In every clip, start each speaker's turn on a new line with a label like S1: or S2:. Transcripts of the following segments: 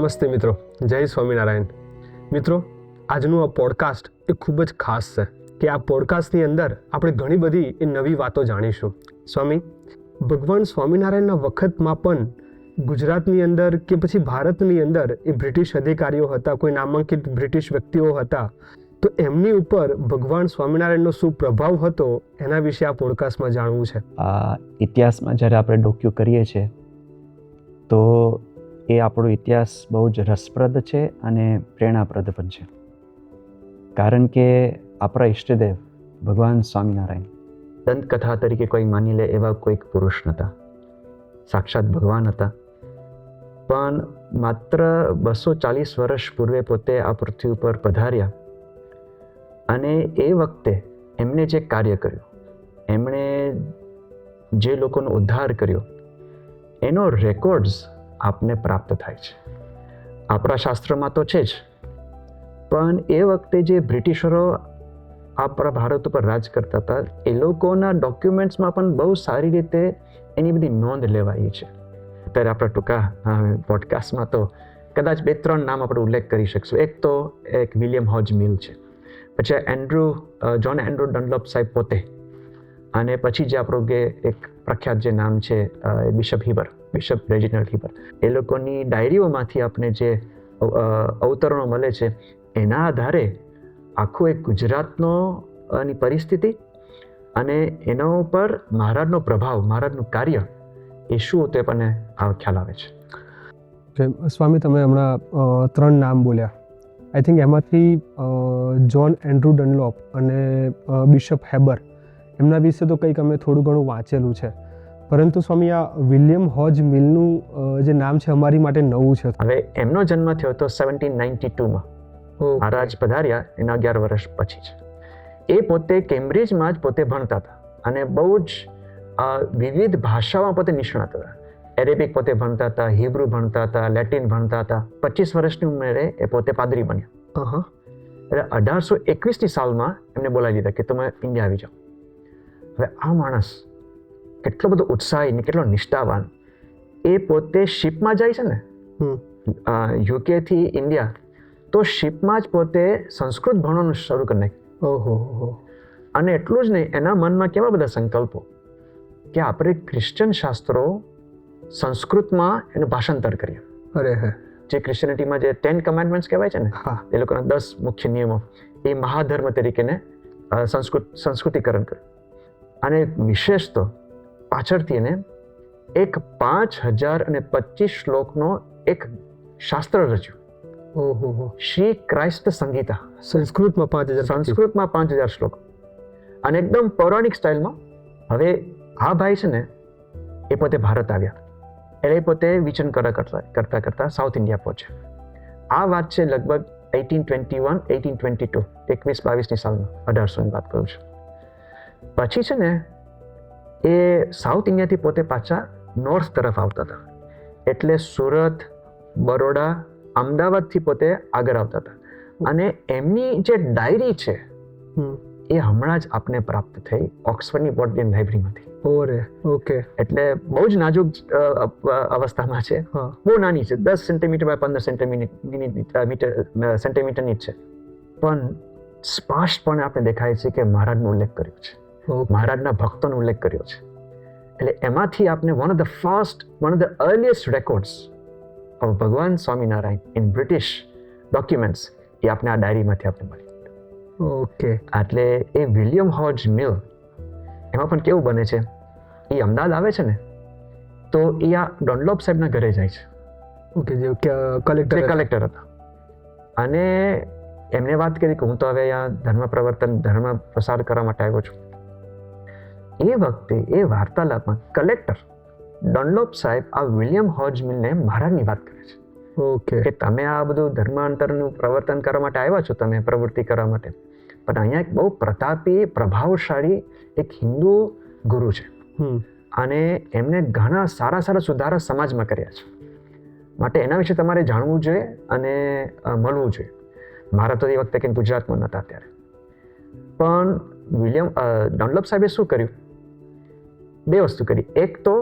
S1: નમસ્તે મિત્રો, જય સ્વામિનારાયણ. મિત્રો, આજનું આ પોડકાસ્ટ એ ખૂબ જ ખાસ છે કે આ પોડકાસ્ટની અંદર આપણે ઘણી બધી એ નવી વાતો જાણીશું. સ્વામી, ભગવાન સ્વામિનારાયણના વખતમાં પણ ગુજરાતની અંદર કે પછી ભારતની અંદર એ બ્રિટિશ અધિકારીઓ હતા, કોઈ નામાંકિત બ્રિટિશ વ્યક્તિઓ હતા, તો એમની ઉપર ભગવાન સ્વામિનારાયણનો શું પ્રભાવ હતો એના વિશે આ પોડકાસ્ટમાં જાણવું છે.
S2: આ ઇતિહાસમાં જ્યારે આપણે ડોક્યુ કરીએ છીએ તો એ આપણો ઇતિહાસ બહુ જ રસપ્રદ છે અને પ્રેરણાપ્રદ પણ છે. કારણ કે આપણા ઈષ્ટદેવ ભગવાન સ્વામિનારાયણ દંતકથા તરીકે કોઈ માની લે એવા કોઈક પુરુષ નહોતા, સાક્ષાત ભગવાન હતા. પણ માત્ર 240 વર્ષ પૂર્વે પોતે આ પૃથ્વી ઉપર પધાર્યા અને એ વખતે એમણે જે કાર્ય કર્યું, એમણે જે લોકોનો ઉદ્ધાર કર્યો, એનો રેકોર્ડ્સ આપને પ્રાપ્ત થાય છે. આપણા શાસ્ત્રમાં તો છે જ, પણ એ વખતે જે બ્રિટિશરો આપણા ભારત ઉપર રાજ કરતા હતા એ લોકોના ડોક્યુમેન્ટ્સમાં પણ બહુ સારી રીતે એની બધી નોંધ લેવાઈ છે. અત્યારે આપણા ટૂંકા પોડકાસ્ટમાં તો કદાચ 2-3 નામ આપણે ઉલ્લેખ કરી શકશું. એક તો વિલિયમ હોજ મિલ છે, પછી જોન એન્ડ્રુ ડનલોપ સાહેબ પોતે, અને પછી જે આપણું એક પ્રખ્યાત જે નામ છે બિશપ રેજિનાલ્ડ હીબર. એ લોકોની ડાયરીઓમાંથી આપણે જે અવતરણો મળે છે એના આધારે આખું એક ગુજરાતનો ની પરિસ્થિતિ અને એના ઉપર મહારાજનો પ્રભાવ, મહારાજનું કાર્ય એ શું હતું એ પણ ખ્યાલ આવે છે.
S1: સ્વામી, તમે હમણાં 3 નામ બોલ્યા. આઈ થિંક એમાંથી જોન એન્ડ્રુ ડનલોપ અને બિશપ હેબર, એમના વિશે તો કંઈક અમે થોડું ઘણું વાંચેલું છે. પરંતુ સ્વામી, આ વિલિયમ હોજ મિલનું જે નામ છે અમારી માટે નવું છે.
S2: હવે એમનો જન્મ થયો હતો 1792માં. મહારાજ પધાર્યા એના 11 વર્ષ પછી છે. એ પોતે કેમ્બ્રિજમાં જ પોતે ભણતા હતા અને બહુ જ વિવિધ ભાષામાં પોતે નિષ્ણાત હતા. એરેબિક પોતે ભણતા હતા, હિબ્રુ ભણતા હતા, લેટિન ભણતા હતા. 25 વર્ષની ઉંમરે એ પોતે પાદરી બન્યા. એટલે 1821ની સાલમાં એમને બોલાવી દીધા કે તમે ઇન્ડિયા આવી જાઓ. હવે આ માણસ કેટલો બધો ઉત્સાહી ને કેટલો નિષ્ઠાવાન. એ પોતે શિપમાં જાય છે ને યુકે થી ઇન્ડિયા, તો શિપમાં જ પોતે સંસ્કૃત ભણવાનું શરૂ કરી નાખ્યું. અને એટલું જ નહીં, એના મનમાં કેવા બધા સંકલ્પો કે આપણે ક્રિશ્ચન શાસ્ત્રો સંસ્કૃતમાં એનું ભાષાંતર કરીએ. જે ક્રિશ્ચિયનિટીમાં જે 10 કમાન્ડમેન્ટ્સ કહેવાય છે ને, એ લોકોના 10 મુખ્ય નિયમો, એ મહાધર્મ તરીકેને સંસ્કૃતિકરણ કર્યું. અને વિશેષ તો પાછળથી એને એક 5025 શ્લોકનો એક શાસ્ત્ર રચ્યું. શ્રી ક્રાઇસ્ત સંગીતા. સંસ્કૃતમાં 5000 શ્લોક અને એકદમ પૌરાણિક સ્ટાઇલમાં. હવે આ ભાઈ છે ને એ પોતે ભારત આવ્યા એટલે એ પોતે વિચરણ કરતા સાઉથ ઇન્ડિયા પહોંચ્યા. આ વાત છે લગભગ 1821-1822, 21-22ની સાલમાં, 1800ની વાત કરું છું. પછી છે ને એ સાઉથ ઇન્ડિયાથી પોતે પાછા નોર્થ તરફ આવતા હતા. એટલે સુરત, બરોડા, અમદાવાદથી પોતે આગળ આવતા હતા. અને એમની જે ડાયરી છે એ હમણાં જ આપને પ્રાપ્ત થઈ ઓક્સફર્ડની બોટનિકલ લાઇબ્રેરીમાંથી. એટલે બહુ જ નાજુક અવસ્થામાં છે, બહુ નાની છે, 10 સેન્ટીમીટર બાય 15 સેન્ટીમીટરની જ છે. પણ સ્પષ્ટપણે આપણે દેખાય છે કે મહારાજનો ઉલ્લેખ કર્યો છે, મહારાજના ભક્તોનો ઉલ્લેખ કર્યો છે. એટલે એમાંથી આપને one of the earliest records of ભગવાન સ્વામિનારાયણ ઇન બ્રિટિશ ડોક્યુમેન્ટ્સ એ આપણે આ ડાયરીમાંથી આપણે મળી. એટલે એ વિલિયમ હોજ મિલ, એમાં પણ કેવું બને છે, એ અમદાવાદ આવે છે ને તો એ આ ડનલોપ સાહેબના ઘરે જાય છે, જે કલેક્ટર હતા. અને એમને વાત કરી કે હું તો હવે અહીંયા ધર્મ પ્રસાર કરવા માટે આવ્યો છું. એ વખતે એ વાર્તાલાપમાં કલેક્ટર ડનલોપ સાહેબ આ વિલિયમ હોજ મિલને મહારાજની વાત કરે છે કે તમે આ બધું ધર્માંતરનું પ્રવર્તન કરવા માટે આવ્યા છો, તમે પ્રવૃત્તિ કરવા માટે, પણ અહીંયા એક બહુ પ્રતાપી, પ્રભાવશાળી એક હિન્દુ ગુરુ છે અને એમને ઘણા સારા સુધારા સમાજમાં કર્યા છે. માટે એના વિશે તમારે જાણવું જોઈએ અને મળવું જોઈએ. મારા તો એ વખતે કંઈ ગુજરાતમાં નહોતા ત્યારે. પણ ડનલોપ સાહેબે શું કર્યું? 2 વસ્તુ કરી. એક તો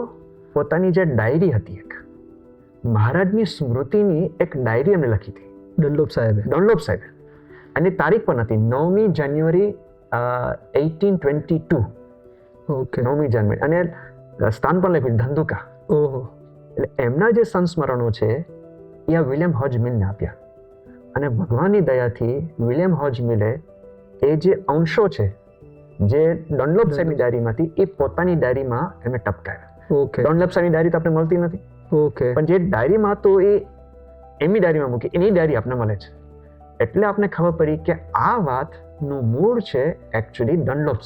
S2: પોતાની જે ડાયરી હતી, એક મહારાજની સ્મૃતિની એક ડાયરી એમને લખી હતી,
S1: ડનલોપ સાહેબે.
S2: અને તારીખ પણ હતી 9મી જાન્યુઆરી 1822.
S1: ઓકે.
S2: 9મી જાન્યુઆરી, અને સ્થાન પણ લખ્યું ધંધુકા.
S1: ઓહો.
S2: એટલે એમના જે સંસ્મરણો છે એ આ વિલિયમ હોજ મિલને આપ્યા, અને ભગવાનની દયાથી વિલિયમ હોજ મિલે એ જે અંશો છે જે ડનલોપ સાહેબની ડાયરીમાંથી એ પોતાની ડાયરીમાં એમને ટપકાવ્યા.
S1: ઓકે.
S2: ડનલોપ સાહેબની ડાયરી તો આપણે મળતી નથી,
S1: ઓકે.
S2: પણ જે ડાયરીમાં તો એ એમની ડાયરીમાં મૂકી, એની ડાયરી આપણને મળે છે. એટલે આપણે ખબર પડી કે આ વાતનું મૂળ છે એકચ્યુઅલી ડનલોપ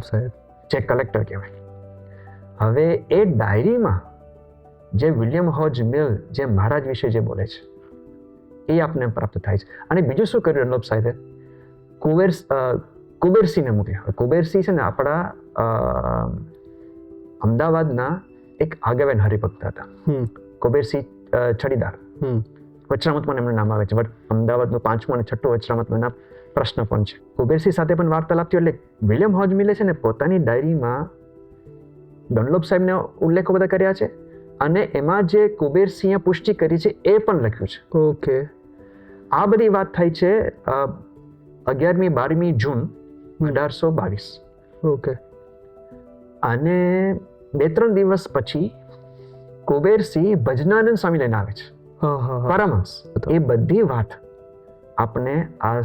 S2: સાહેબ, જે કલેક્ટર કહેવાય. હવે એ ડાયરીમાં જે વિલિયમ હોજ મિલ જે મહારાજ વિશે જે બોલે છે એ આપને પ્રાપ્ત થાય છે. અને બીજું શું કર્યું ડનલોપ સાહેબે? કુબેરસિંહને મૂક્યા. કુબેરસિંહ છે ને આપણા અમદાવાદના એક આગેવાન હરિભક્ત હતા. કુબેરસિંહ છડીદાર. વચરામતમાં એમનું નામ આવે છે, બટ અમદાવાદનું 5મું અને 6મું વચરામતમાં એના પ્રશ્ન પણ છે. કુબેરસિંહ સાથે પણ વાર્તાલાપ થયો. એટલે વિલિયમ હોજ મિલે છે ને પોતાની ડાયરીમાં ડનલોપ સાહેબને ઉલ્લેખો બધા કર્યા છે, અને એમાં જે કુબેરસિંહે પુષ્ટિ કરી છે એ પણ લખ્યું છે.
S1: ઓકે.
S2: આ બધી વાત થાય છે 11મી-12મી જૂન 1822.
S1: ઓકે.
S2: અને 2-3 દિવસ પછી કુબેરસિંહ ભજનાનંદ સ્વામી લઈને આવે છે, પરમહંસ. એ બધી વાત આપણે આ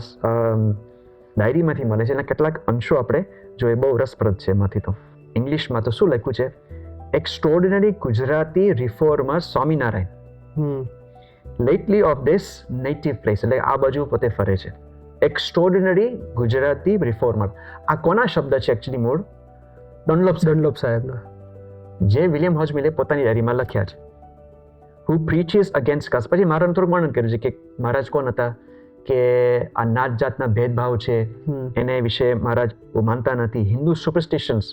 S2: ડાયરીમાંથી મળે છે. એના કેટલાક અંશો આપણે જોઈએ, બહુ રસપ્રદ છે એમાંથી. તો ઇંગ્લિશમાં તો શું લખ્યું છે? Extraordinary Gujarati reformer Swaminarayan, lately of this native place. એટલે આ બાજુ પોતે ફરે છે. એક્સ્ટ્રોર્ડિનરી ગુજરાતી રિફોર્મર, આ કોના શબ્દ છે એકચ્યુઅલી? મૂળ ડનલોપ સાહેબના, જે વિલિયમ હોજ મિલે પોતાની ડાયરીમાં લખ્યા છે. હુ પ્રીચીસ અગેન્સ્ટ કાસ્ટ. પછી મહારાજ થોડુંક વર્ણન કર્યું છે કે મહારાજ કોણ હતા, કે આ નાત જાતના ભેદભાવ છે એને વિશે મહારાજ માનતા નથી. હિન્દુ સુપરસ્ટિશન્સ,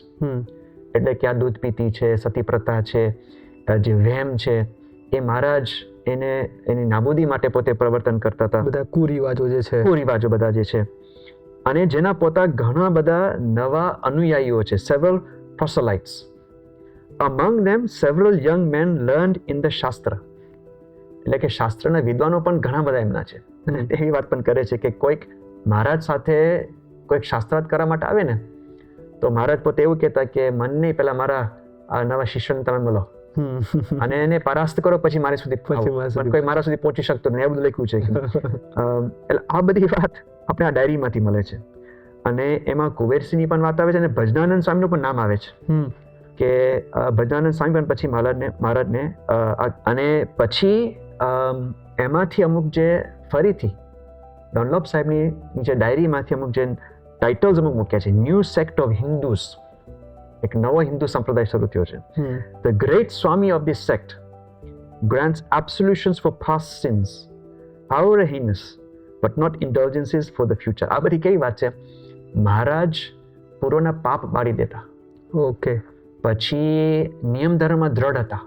S2: એટલે કે આ દૂધ પીતી છે, સતી પ્રથા છે, જે વહેમ છે, એ મહારાજ એની નાબૂદી માટે પોતે પ્રવર્તન કરતા હતા.
S1: બધા કુરિવાજો
S2: બધા જે છે, અને જેના પોતા ઘણા બધા નવા અનુયાયીઓ છે, several proselytes. Among them several young men learned in the શાસ્ત્ર. એટલે કે શાસ્ત્રના વિદ્વાનો પણ ઘણા બધા એમના છે. અને એવી વાત પણ કરે છે કે કોઈક મહારાજ સાથે કોઈક શાસ્ત્રાર્થ કરવા માટે આવે ને, તો મહારાજ પોતે એવું કહેતા કે મન નહીં, પહેલા મારા આ નવા શિષ્યને તમે મળો અને એને પરાસ્ત કરો, પછી મારી સુધી કોઈ મારા સુધી પહોંચી શકતો નહીં. એવું બધું લખ્યું છે. એટલે આ બધી વાત આપણે આ ડાયરીમાંથી મળે છે. અને એમાં કુબેરસિંહની પણ વાત આવે છે, અને ભજનાનંદ સ્વામીનું પણ નામ આવે છે કે ભજનાનંદ સ્વામી પણ પછી મહારાજને અને પછી એમાંથી અમુક જે ફરીથી ડનલોપ સાહેબની જે ડાયરીમાંથી અમુક જે ટાઇટલ્સ અમુક મૂક્યા છે. ન્યૂ સેક્ટ ઓફ હિન્દુસ, એક નવો હિન્દુ સંપ્રદાય શરૂ થયો છે. The great Swami of this sect grants absolutions for past sins, our heinous but not indulgences for the future. આ બધી કેવી વાત છે? મહારાજ પૂર્વના પાપ બાળી દેતા.
S1: ઓકે.
S2: પછી નિયમ ધર્મમાં દ્રઢ હતા,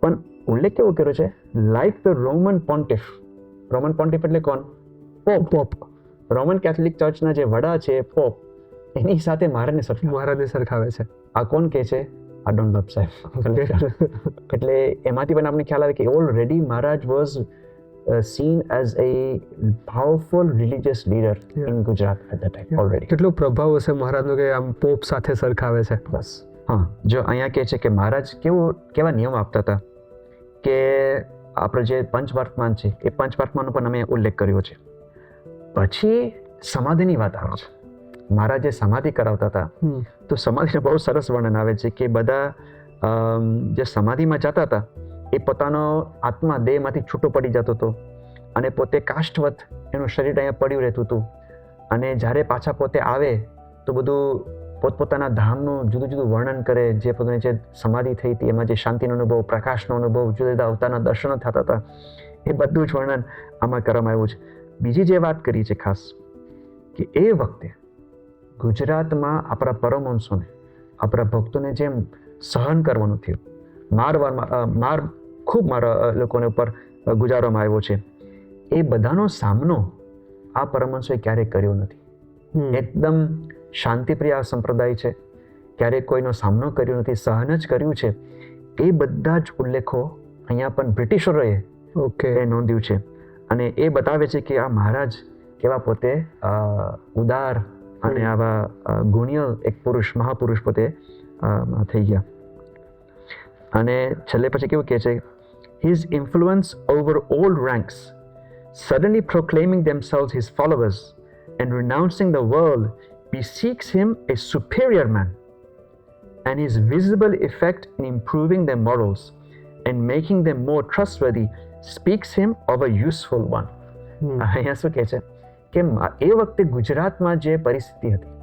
S2: પણ ઉલ્લેખ કેવો કર્યો છે? Like the Roman pontiff. Roman pontiff એટલે કોણ? પોપ. રોમન કેથોલિક ચર્ચના જે વડા છે પોપ, એની સાથે મહારાજને સરખાવે છે. આ કોણ કે છે? આ ડનલોપ સાહેબ. એટલે એમાંથી પણ આપણે ખ્યાલ આવે કે already Maharaj was seen as a powerful religious leader in Gujarat at that time already.
S1: કેટલો પ્રભાવ હશે મહારાજનો કે આમ પોપ સાથે સરખાવે છે.
S2: બસ. હા, જો અહીંયા કહે છે કે મહારાજ કેવા નિયમ આપતા હતા કે આપણે જે પંચવર્તમાન છે એ પંચવર્તમાનનો પણ અમે ઉલ્લેખ કર્યો છે. પછી સમાધિની વાત આવે છે. મહારાજે સમાધિ કરાવતા હતા, તો સમાધિને બહુ સરસ વર્ણન આવે છે કે બધા જે સમાધિમાં જતા હતા એ પોતાનો આત્મા દેહમાંથી છૂટો પડી જતો હતો, અને પોતે કાષ્ઠવત એનું શરીર અહીંયા પડ્યું રહેતું હતું. અને જ્યારે પાછા પોતે આવે તો બધું પોતપોતાના ધામનું જુદું જુદું વર્ણન કરે. જે પોતાની જે સમાધિ થઈ હતી એમાં જે શાંતિનો અનુભવ, પ્રકાશનો અનુભવ, જુદા જુદા અવતારના દર્શનો થતા હતા, એ બધું જ વર્ણન આમાં કરવામાં આવ્યું છે. બીજી જે વાત કરી છે ખાસ, કે એ વખતે ગુજરાતમાં આપણા પરમહંસોને, આપણા ભક્તોને જેમ સહન કરવાનું થયું, માર ખૂબ મારા લોકોને ઉપર ગુજારવામાં આવ્યો છે, એ બધાનો સામનો આ પરમહંસોએ ક્યારેય કર્યો નથી. એકદમ શાંતિપ્રિય સંપ્રદાય છે, ક્યારેય કોઈનો સામનો કર્યો નથી, સહન જ કર્યું છે. એ બધા જ ઉલ્લેખો અહીંયા પણ બ્રિટિશરોએ
S1: ઓકે
S2: એ નોંધ્યું છે. અને એ બતાવે છે કે આ મહારાજ કેવા પોતે ઉદાર અને આવા ગુણ્ય એક પુરુષ મહાપુરુષ પોતે થઈ ગયા. અને છેલ્લે પછી કેવું કહે છે, his influence over all ranks, suddenly proclaiming themselves his followers and renouncing the world, beseeks him a superior man, and his visible effect in improving their morals and making them more trustworthy speaks him of a useful one. અહીંયા શું કહે છે કે એ વખતે ગુજરાતમાં જે પરિસ્થિતિ હતી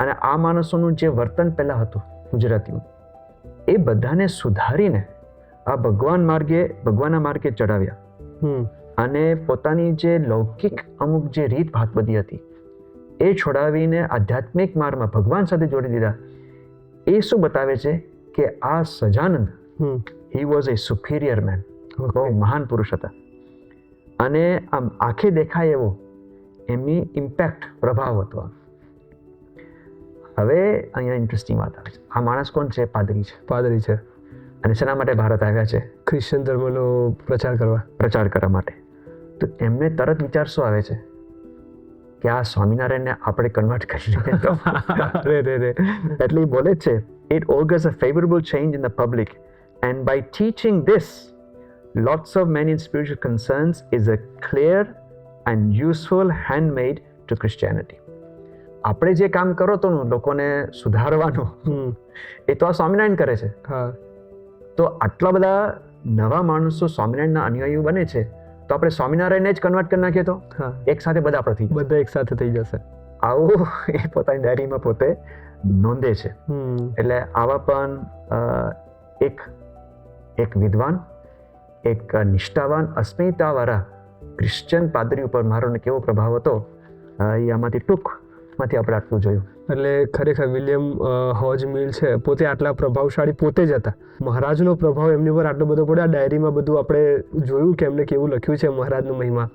S2: અને આ માણસોનું જે વર્તન પહેલા હતું ગુજરાતીઓ, એ બધાને સુધારીને આ ભગવાનના માર્ગે ચડાવ્યા અને પોતાની જે લૌકિક અમુક જે રીત ભાત બધી હતી એ છોડાવીને આધ્યાત્મિક માર્ગમાં ભગવાન સાથે જોડી દીધા. એ શું બતાવે છે કે આ Sahajanand he was a superior man, બહુ મહાન પુરુષ હતા. અને આમ આંખે દેખાય એવો એમની ઇમ્પેક્ટ પ્રભાવ હતો. હવે અહીંયા ઇન્ટરેસ્ટિંગ વાત આવે છે, આ માણસ કોણ છે? પાદરી છે. અને શેના માટે ભારત આવ્યા છે?
S1: ખ્રિશ્ચન ધર્મનો પ્રચાર કરવા માટે. તો એમને તરત વિચાર શું આવે છે કે આ સ્વામિનારાયણને આપણે કન્વર્ટ કરી લઈએ તો એટલે એ બોલે છે, it augurs a favorable change in the public, and by teaching this lots of men in spiritual concerns is a clear and useful handmaid to Christianity. આપણે જે કામ કરો તો લોકોને સુધારવાનું, એ તો આ સ્વામિનારાયણ કરે છે. તો આટલા બધા નવા માણસો સ્વામિનારાયણના અનુયાયીઓ બને છે, તો આપણે સ્વામિનારાયણને જ કન્વર્ટ કરી નાખીએ તો એક સાથે બધા એક સાથે થઈ જશે. આવું એ પોતાની ડાયરીમાં પોતે નોંધે છે. એટલે આવા પણ એક વિદ્વાન, એક નિષ્ઠાવાન, અસ્મિતાવાળા ક્રિશ્ચિયન પાદરી ઉપર મારો કેવો પ્રભાવ હતો, એ આમાંથી ટૂંકમાંથી આપણે આટલું જોયું. એટલે ખરેખર વિલિયમ હોજ મિલ છે પોતે આટલા પ્રભાવશાળી પોતે જ હતા. મહારાજનો પ્રભાવ એમની પર આટલો બધો પડ્યો. આ ડાયરીમાં બધું આપણે જોયું કે એમને કેવું લખ્યું છે મહારાજનો મહિમા.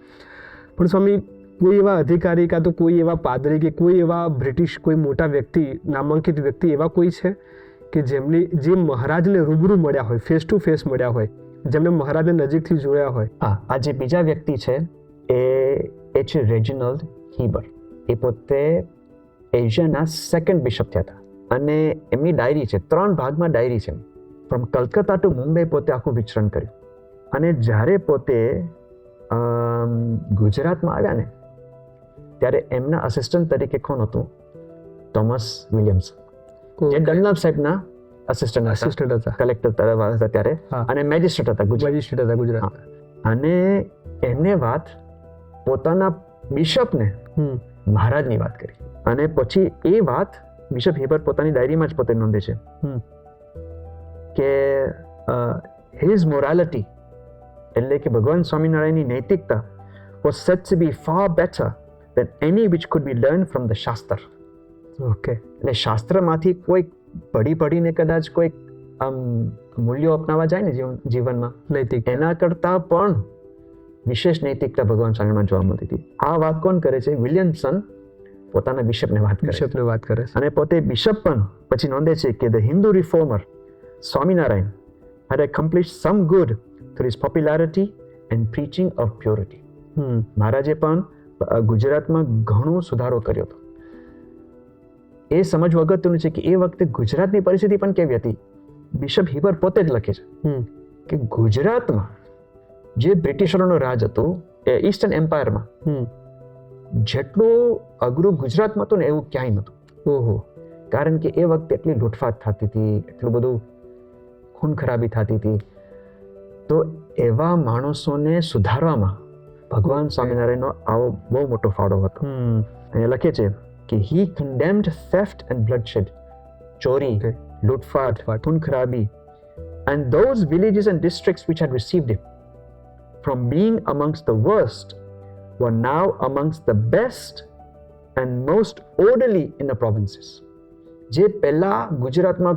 S1: પણ સ્વામી, કોઈ એવા અધિકારી કાં તો કોઈ એવા પાદરી કે કોઈ એવા બ્રિટિશ કોઈ મોટા વ્યક્તિ, નામાંકિત વ્યક્તિ એવા કોઈ છે કે જે મહારાજને રૂબરૂ મળ્યા હોય, ફેસ ટુ ફેસ મળ્યા હોય, જેમને મહારાજને નજીકથી જોયા હોય? આ જે બીજા વ્યક્તિ છે એ છે રેજિનલ્ડ હીબર. એ પોતે એશિયાના સેકન્ડ બિશપ થયા હતા. અને એમની ડાયરી છે, 3 ભાગમાં ડાયરી છે. ફ્રોમ કલકત્તા ટુ મુંબઈ પોતે આખું વિચરણ કર્યું. અને જ્યારે પોતે ગુજરાતમાં આવ્યા ને ત્યારે એમના અસિસ્ટન્ટ તરીકે કોણ હતું? થોમસ વિલિયમ્સ, જે ડનલપ સાહેબના અસિસ્ટન્ટ હતા, કલેક્ટર હતા ત્યારે, અને મેજિસ્ટ્રેટ હતા ગુજરાત. અને એમને વાત પોતાના બિશપને મહારાજની વાત કરી. અને પછી એ વાત બિશપ હીબર પોતાની ડાયરીમાં જ પોતે નોંધે છે કે હિઝ મોરાલિટી, એટલે કે ભગવાન સ્વામિનારાયણની નૈતિકતા was said to be far better than any which could be learned from the શાસ્ત્ર. ઓકે, એટલે શાસ્ત્રમાંથી કોઈ પડીને કદાચ કોઈ મૂલ્યો અપનાવવા જાય ને જીવનમાં નૈતિક, એના કરતાં પણ વિશેષ નૈતિકતા ભગવાન સ્વામિનારાયણમાં જોવા મળતી હતી. આ વાત કોણ કરે છે? વિલિયમસન પોતાના બિશપને વાત કરે છે. અને પોતે બિશપ પણ પછી નોંધે છે કે the Hindu reformer Swaminarayan had accomplished some good through his popularity and preaching of purity. મહારાજે પણ ગુજરાતમાં ઘણો સુધારો કર્યો હતો. એ સમજવું અગત્યનું છે કે એ વખતે ગુજરાતની પરિસ્થિતિ પણ કેવી હતી. બિશપ હીબર પોતે જ લખે છે કે ગુજરાતમાં જે બ્રિટિશરોનો રાજ હતું, એ ઈસ્ટર્ન એમ્પાયરમાં, જેટલું અઘરું ગુજરાતમાં હતું ને એવું ક્યાંય નહોતું. કારણ કે એ વખતે એટલી લૂંટફાટ થતી હતી, એટલું બધું ખૂન ખરાબી થતી હતી. તો એવા માણસોને સુધારવામાં ભગવાન સ્વામિનારાયણનો આવો બહુ મોટો ફાળો હતો. અહીંયા લખે છે કે he condemned theft and bloodshed, ચોરી, લૂંટફાટ, ખૂન ખરાબી, and those villages and districts which had received him from being amongst the worst were now amongst the best and most orderly in the provinces. જે પહેલા ગુજરાતમાં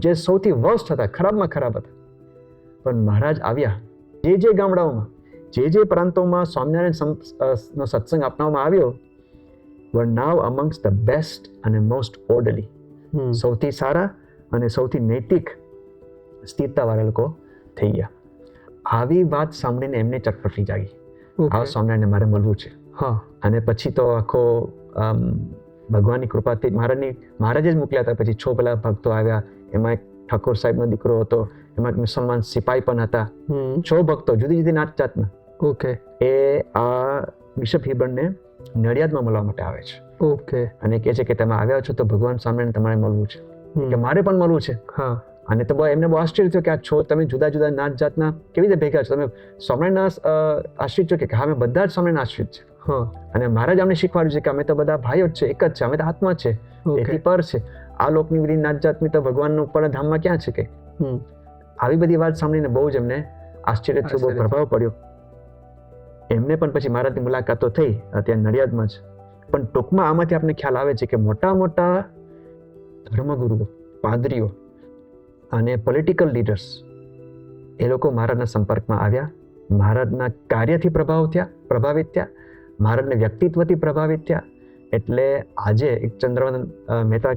S1: જે સૌથી વર્સ્ટ હતા, ખરાબમાં ખરાબ હતા, પણ મહારાજ આવ્યા, જે ગામડાઓમાં, જે પ્રાંતોમાં સ્વામિનારાયણનો સત્સંગ આપવામાં આવ્યો, were now amongst the best and most orderly. સૌથી સારા અને સૌથી નૈતિક સ્થિરતાવાળા લોકો થઈ ગયા.
S2: આવી વાત સાંભળીને એમને ચટપટી જાગી,
S1: ઓકે.
S2: આ સ્વામિનારાયણને મારે મળવું છે.
S1: હા.
S2: અને પછી તો આખો ભગવાનની કૃપાથી મહારાજે જ મોકલ્યા હતા. પછી 6 પેલા ભક્તો આવ્યા, એમાં એક ઠાકોર સાહેબનો દીકરો હતો, એમાં એક મુસલમાન સિપાઈ પણ હતા. 6 ભક્તો જુદી જુદી નાત જાતના.
S1: ઓકે.
S2: એ આ બિશપ હિબર્ડને નડિયાદમાં મળવા માટે આવે છે
S1: ઓકે.
S2: અને કહે છે કે તમે આવ્યા છો તો ભગવાન સ્વામિનારાયણ તમારે મળવું છે, કે મારે પણ મળવું છે.
S1: હા.
S2: અને તો એમને બહુ આશ્ચર્ય થયું કે આ છો તમે જુદા જુદા નાત જાતના કેવી રીતે ભેગા છો, તમે સ્વામિનારાયણના આશ્રિત છો? કે હા, અમે બધા જ સ્વામિનારાયણ આશ્રિત છે.
S1: હા.
S2: અને મહારાજ અમને શીખવાડ્યું છે કે અમે તો બધા ભાઈઓ જ છે, એક જ છે, અમે તો આત્મા છે, એથી પર છે. આ લોકની બધી નાત જાતની તો ભગવાનનો ઉપર ધામમાં ક્યાં છે કે? આવી બધી વાત સાંભળીને બહુ જ એમને આશ્ચર્ય થયું, બહુ પ્રભાવ પડ્યો. એમને પણ પછી મહારાજની મુલાકાતો થઈ ત્યાં નડિયાદમાં જ. પણ ટૂંકમાં આમાંથી આપણને ખ્યાલ આવે છે કે મોટા મોટા ધર્મગુરુઓ, પાદરીઓ અને પોલિટિકલ લીડર્સ એ લોકો મહારાજના સંપર્કમાં આવ્યા, મહારાજના કાર્યથી પ્રભાવિત થયા, મહારાજના વ્યક્તિત્વથી પ્રભાવિત થયા. એટલે આજે એક ચંદ્રવદન મહેતા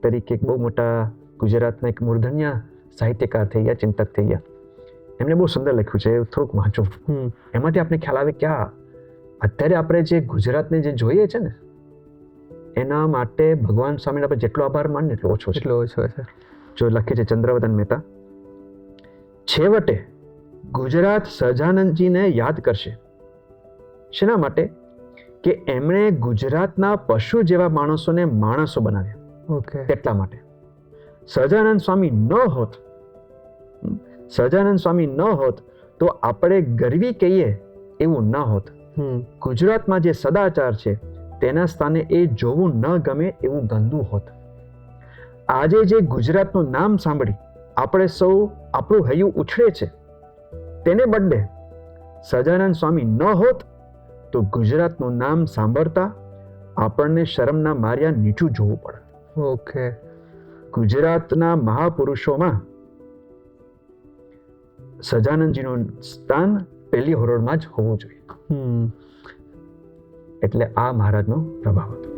S2: તરીકે એક બહુ મોટા ગુજરાતના એક મૂર્ધન્ય સાહિત્યકાર થઈ ગયા, ચિંતક થઈ ગયા. એમને બહુ સુંદર લખ્યું છે, થોડુંક વાંચો. એમાંથી આપણે ખ્યાલ આવે કે અત્યારે આપણે જે ગુજરાતને જે જોઈએ છે ને, એના માટે ભગવાન સ્વામીના આપણે જેટલો આભાર માનીએ એટલો ઓછો છે. જો લખે છે ચંદ્રવદન મહેતા, છેવટે ગુજરાત સહજાનંદજીને યાદ કરશે. શેના માટે? કે એમણે ગુજરાતના પશુ જેવા માણસોને માણસો બનાવ્યા.
S1: ઓકે.
S2: એટલા માટે સહજાનંદ સ્વામી ન હોત તો આપણે ગરવી કહીએ એવું ન હોત. ગુજરાતમાં જે સદાચાર છે તેના સ્થાને એ જોવું ન ગમે એવું ગંદુ હોત. આજે જે ગુજરાતનું નામ સાંભળી આપણે સૌ આપણું હૈયું ઉછળે છે, તેને બદલે સહજાનંદ સ્વામી ન હોત તો ગુજરાતનું નામ સાંભળતા આપણને શરમના માર્યા નીચું જોવું પડે.
S1: ઓકે.
S2: ગુજરાતના મહાપુરુષોમાં સહજાનંદજીનું સ્થાન પહેલી હરોળમાં જ હોવું જોઈએ. એટલે આ મહારાજનો પ્રભાવ હતો.